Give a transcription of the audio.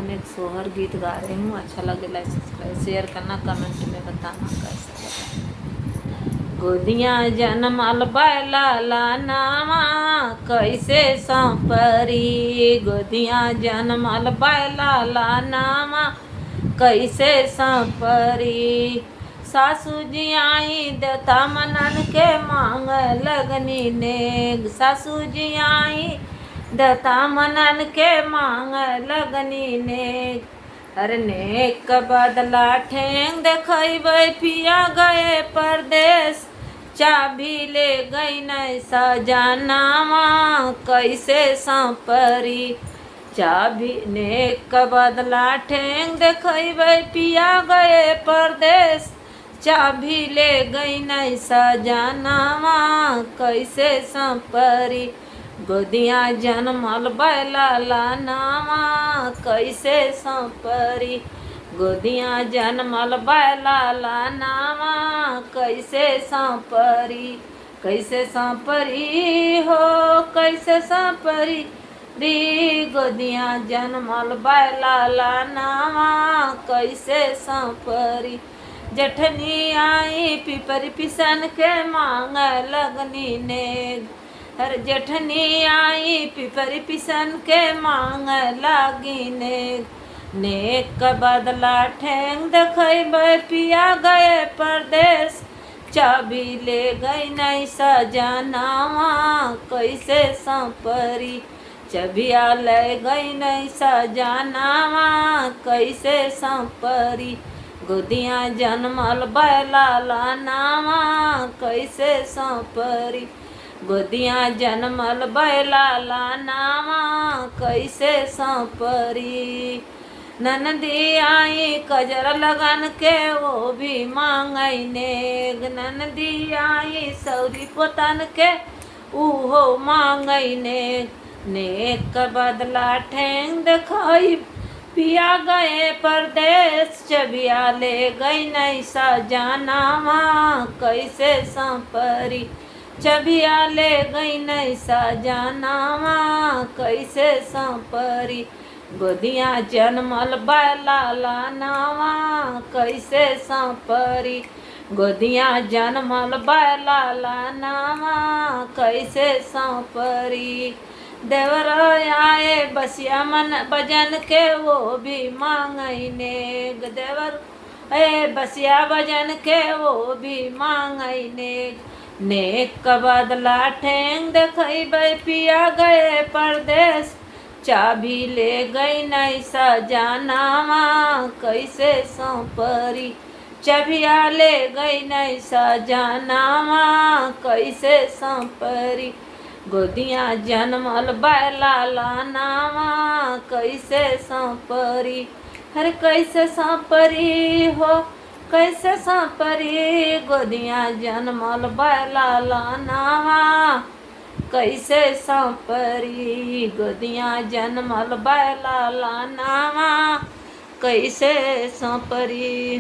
अपन एक सोहर गीत गा रही हूँ। अच्छा लगे लाइक सब्सक्राइब शेयर करना, कमेंट में बताना कैसा लगा। गोदियाँ जनमल बैला नामा कैसे संपरी, गोदियाँ जनमल बैला नामा कैसे संपरी। सासू जी आई देता मनन के मांग लगनी नेग, सासू जी आई देता मनन के मांग लगनी नेग। अरे नेक का बदला ठेंग देखबै पिया गए परदेश, चाबी ले गई नहीं सजनामा कैसे संपरी। चाबी नेक का बदला ठेंग देखबै पिया गए परदेश, चाबी ले गई नहीं सजनामा कैसे संपरी। गोदियाँ जनमल बैला नामा कैसे संपरी, गोदियाँ जनमल बैला नामा कैसे संपरी। कैसे संपरी हो कैसे संपरी री, गोदियाँ जनमल बैला नामा कैसे संपरी। जठनी आई पिपरी पिसन के मांग लगनी नेग, हर जेठनी आई पिपरी पिसन के मांग लागी नेग। नेक का बदला ठेंग देखबै पिया गए परदेश, चाबी ले गई नहीं सजनावा कैसे संपरी। चबिया ले गई नहीं सजनावा कैसे संपरी। गोदियाँ जनमल बैला नामा कैसे संपरी, गोदियाँ जनमल बैला नामा कैसे संपरी। ननदी आई कजर लगन के वो भी मांगई नेग, ननदी आई सौरी पोतन के उहो मांगई नेग। नेक का बदला ठेंग देखई पिया गए परदेश, चबिया ले गई नहीं सजनामा कैसे संपरी। चबिया ले गई नहीं सजनामा कैसे संपरी। गोदियाँ जनमल बैला नामा कैसे संपरी, गोदियाँ जनमल बैला नामा कैसे संपरी। देवर आए बसिया मन बजन के वो भी मांगई नेग, देवर ए बसिया बजन के वो भी मांगई नेग। नेक का बदला ठेंग देखबै पिया गए परदेश, चाबी ले गई नहीं सजनावा कैसे संपरी। चबिया ले गई नहीं सजनावा कैसे संपरी। गोदियाँ जनमल बैला नामा कैसे संपरी। हर कैसे संपरी हो कैसे संपरी, गोदियाँ जनमल बैला नामा कैसे संपरी। गोदियाँ जनमल बैला नामा कैसे संपरी।